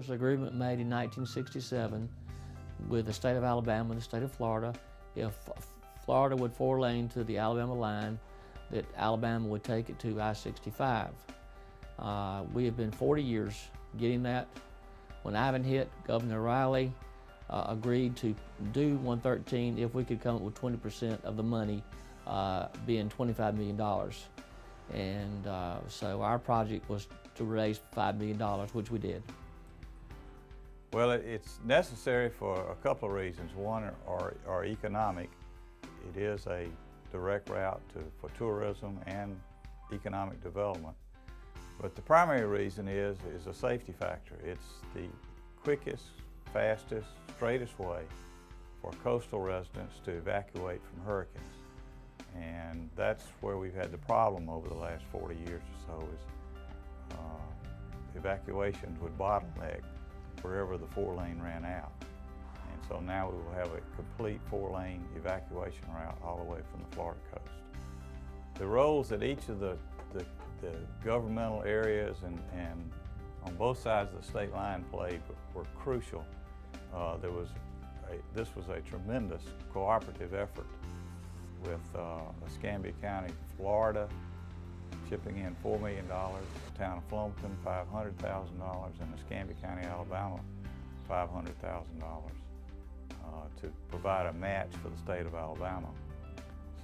was an agreement made in 1967 with the state of Alabama and the state of Florida. If Florida would 4-lane to the Alabama line, that Alabama would take it to I-65. We have been 40 years getting that. When Ivan hit, Governor Riley agreed to do 113 if we could come up with 20% of the money, being $25 million. And so our project was to raise $5 million, which we did. Well, it's necessary for a couple of reasons. One are economic. It is a direct route for tourism and economic development. But the primary reason is a safety factor. It's the quickest, fastest, straightest way for coastal residents to evacuate from hurricanes. And that's where we've had the problem over the last 40 years or so is evacuations would bottleneck wherever the 4-lane ran out. And so now we will have a complete 4-lane evacuation route all the way from the Florida coast. The roles that each of the governmental areas and on both sides of the state line played were crucial. This was a tremendous cooperative effort with Escambia County, Florida, chipping in $4 million, the town of Flomaton $500,000, and Escambia County, Alabama $500,000 to provide a match for the state of Alabama.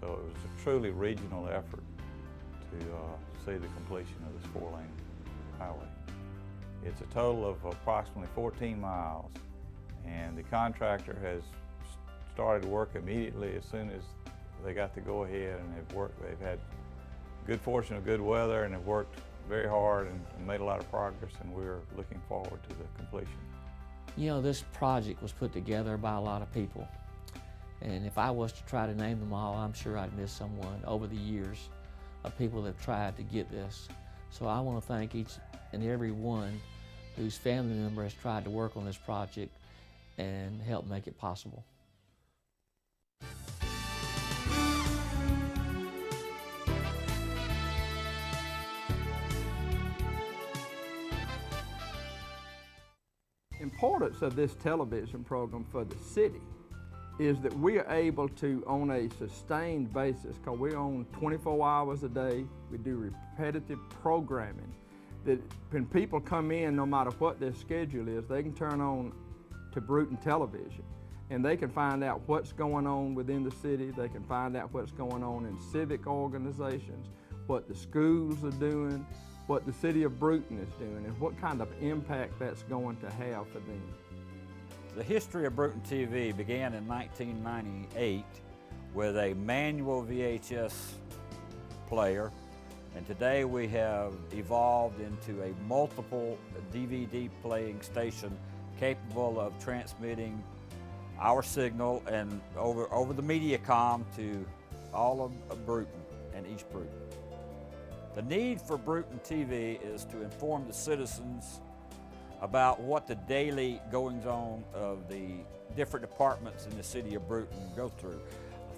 So it was a truly regional effort to see the completion of this 4-lane highway. It's a total of approximately 14 miles, and the contractor has started work immediately as soon as they got to go ahead, and they've had good fortune of good weather, and have worked very hard and made a lot of progress, and we're looking forward to the completion. You know, this project was put together by a lot of people, and if I was to try to name them all, I'm sure I'd miss someone over the years of people that have tried to get this. So I want to thank each and every one whose family member has tried to work on this project and help make it possible. Importance of this television program for the city is that we are able to, on a sustained basis, because we're on 24 hours a day, we do repetitive programming, that when people come in, no matter what their schedule is, they can turn on to Bruton Television, and they can find out what's going on within the city, they can find out what's going on in civic organizations, what the schools are doing, what the city of Bruton is doing, and what kind of impact that's going to have for them. The history of Bruton TV began in 1998 with a manual VHS player, and today we have evolved into a multiple DVD playing station capable of transmitting our signal and over the MediaCom to all of Bruton and East Bruton. The need for Bruton TV is to inform the citizens about what the daily goings-on of the different departments in the city of Bruton go through.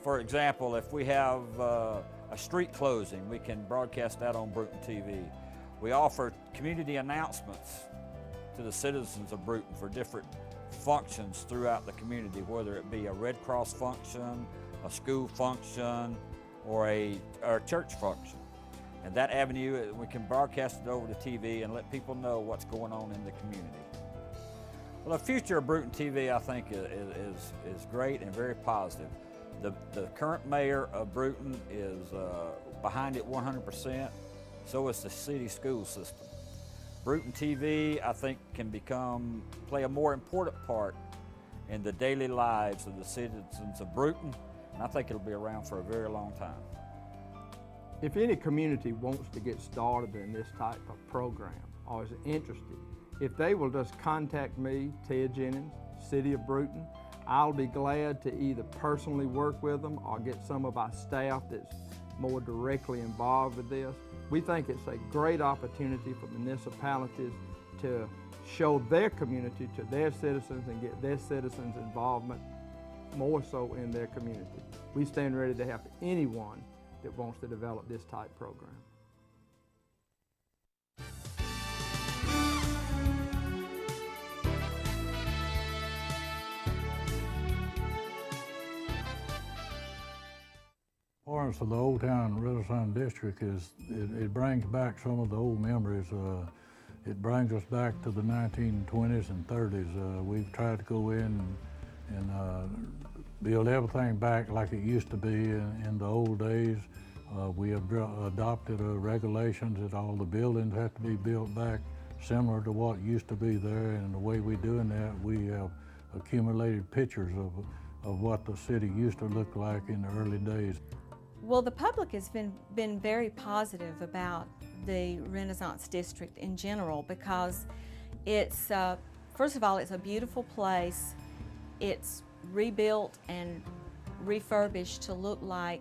For example, if we have a street closing, we can broadcast that on Bruton TV. We offer community announcements to the citizens of Bruton for different functions throughout the community, whether it be a Red Cross function, a school function, or a church function. And that avenue, we can broadcast it over to TV and let people know what's going on in the community. Well, the future of Bruton TV, I think, is great and very positive. The current mayor of Bruton is behind it 100%, so is the city school system. Bruton TV, I think, can play a more important part in the daily lives of the citizens of Bruton, and I think it'll be around for a very long time. If any community wants to get started in this type of program or is interested, if they will just contact me, Ted Jennings, City of Bruton, I'll be glad to either personally work with them or get some of our staff that's more directly involved with this. We think it's a great opportunity for municipalities to show their community to their citizens and get their citizens' involvement more so in their community. We stand ready to help anyone that wants to develop this type program. Importance of the Old Town Renaissance District is it brings back some of the old memories. It brings us back to the 1920s and 30s. We've tried to go in and build everything back like it used to be in the old days. We have adopted regulations that all the buildings have to be built back similar to what used to be there, and the way we're doing that, we have accumulated pictures of what the city used to look like in the early days. Well, the public has been very positive about the Renaissance District in general because it's, first of all, it's a beautiful place. It's rebuilt and refurbished to look like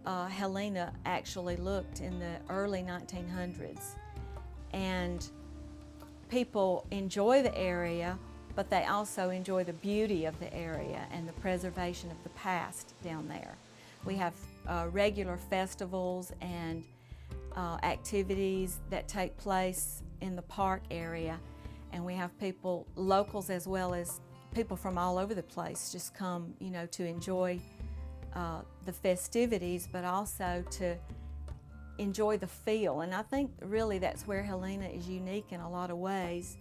Helena actually looked in the early 1900s. And people enjoy the area, but they also enjoy the beauty of the area and the preservation of the past down there. We have regular festivals and activities that take place in the park area, and we have people, locals as well as people from all over the place, just come, you know, to enjoy the festivities, but also to enjoy the feel. And I think really that's where Helena is unique in a lot of ways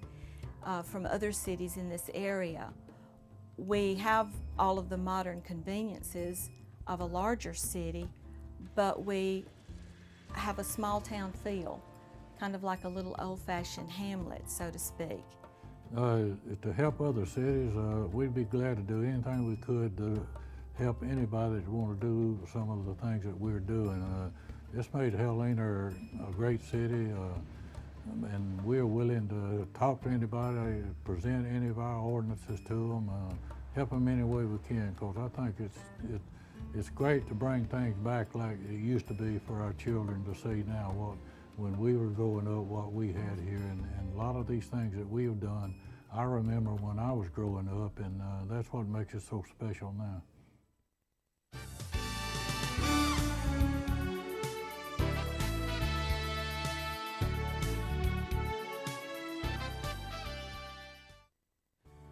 from other cities in this area. We have all of the modern conveniences of a larger city, but we have a small town feel, kind of like a little old-fashioned hamlet, so to speak. To help other cities, we'd be glad to do anything we could to help anybody that want to do some of the things that we're doing. It's made Helena a great city, and we're willing to talk to anybody, present any of our ordinances to them, help them any way we can, because I think it's great to bring things back like it used to be for our children to see now when we were growing up, what we had here, and a lot of these things that we have done, I remember when I was growing up, and that's what makes it so special now.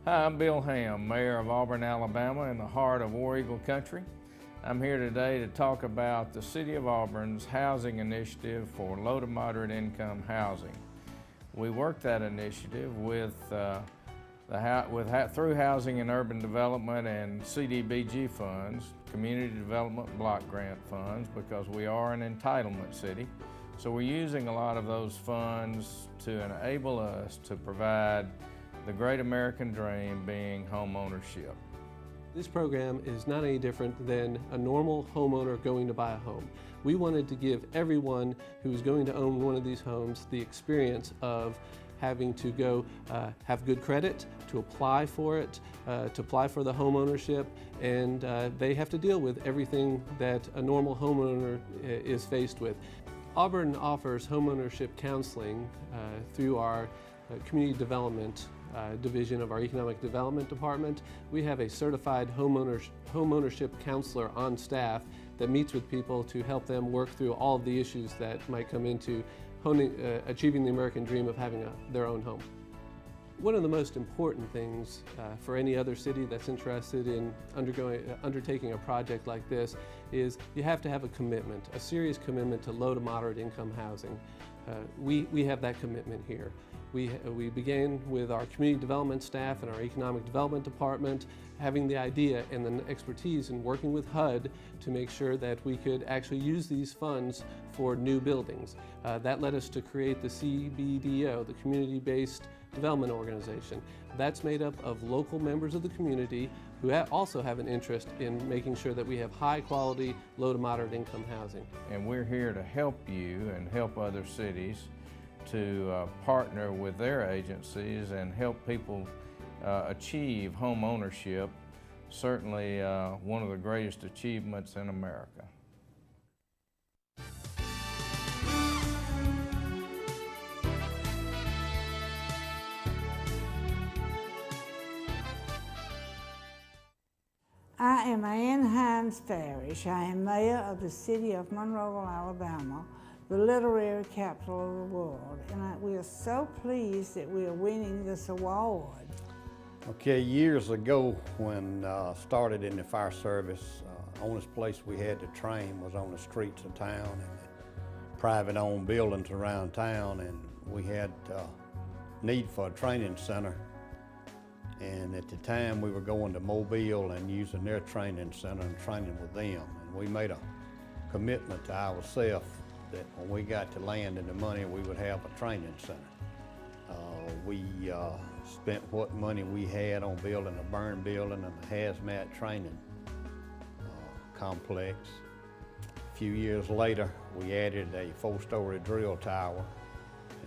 Hi, I'm Bill Ham, Mayor of Auburn, Alabama, in the heart of War Eagle country. I'm here today to talk about the City of Auburn's housing initiative for low to moderate income housing. We worked that initiative through Housing and Urban Development and CDBG funds, Community Development Block Grant funds, because we are an entitlement city. So we're using a lot of those funds to enable us to provide the great American dream, being home ownership. This program is not any different than a normal homeowner going to buy a home. We wanted to give everyone who's going to own one of these homes the experience of having to go have good credit, to apply for it, to apply for the home ownership, and they have to deal with everything that a normal homeowner is faced with. Auburn offers homeownership counseling through our community development division of our Economic Development Department. We have a certified homeownership counselor on staff that meets with people to help them work through all of the issues that might come into achieving the American dream of having their own home. One of the most important things for any other city that's interested in undertaking a project like this is you have to have a commitment, a serious commitment to low to moderate income housing. We have that commitment here. We began with our community development staff and our economic development department having the idea and the expertise in working with HUD to make sure that we could actually use these funds for new buildings. That led us to create the CBDO, the Community-Based Development Organization. That's made up of local members of the community who also have an interest in making sure that we have high quality, low to moderate income housing. And we're here to help you and help other cities to partner with their agencies and help people achieve home ownership, certainly one of the greatest achievements in America. I am Ann Hines Farish. I am mayor of the city of Monroeville, Alabama, the literary capital of the world, and we are so pleased that we are winning this award. Okay, years ago when I started in the fire service, only place we had to train was on the streets of town and the private-owned buildings around town, and we had need for a training center. And at the time, we were going to Mobile and using their training center and training with them. And we made a commitment to ourselves that when we got to land and the money, we would have a training center. We spent what money we had on building a burn building and a hazmat training complex. A few years later, we added a 4-story drill tower,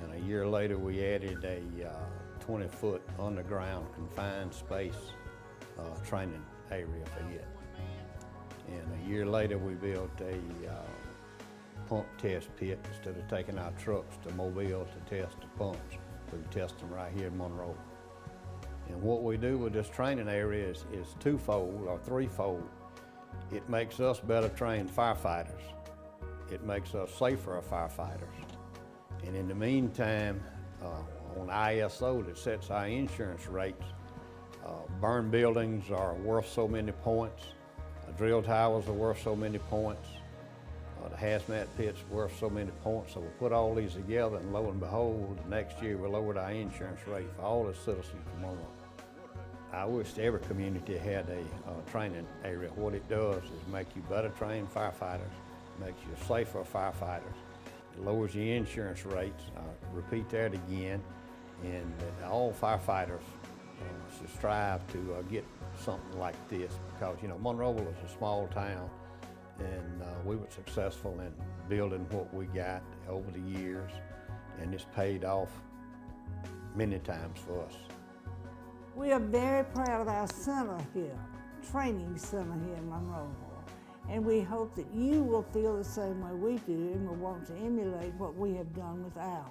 and a year later, we added a 20-foot underground confined space training area for it. And a year later, we built a pump test pit. Instead of taking our trucks to Mobile to test the pumps, we test them right here in Monroe. And what we do with this training area is twofold or threefold. It makes us better trained firefighters. It makes us safer firefighters. And in the meantime, on ISO that sets our insurance rates, burn buildings are worth so many points, drill towers are worth so many points, the hazmat pit's worth so many points. So we put all these together, and lo and behold, next year we lowered our insurance rate for all the citizens of Monroe. I wish every community had a training area. What it does is make you better trained firefighters, makes you safer firefighters, it lowers your insurance rates. Repeat that again, and that all firefighters should strive to get something like this, because Monroeville is a small town, and we were successful in building what we got over the years, and it's paid off many times for us. We are very proud of our center here, training center here in Monroeville, and we hope that you will feel the same way we do and will want to emulate what we have done with ours.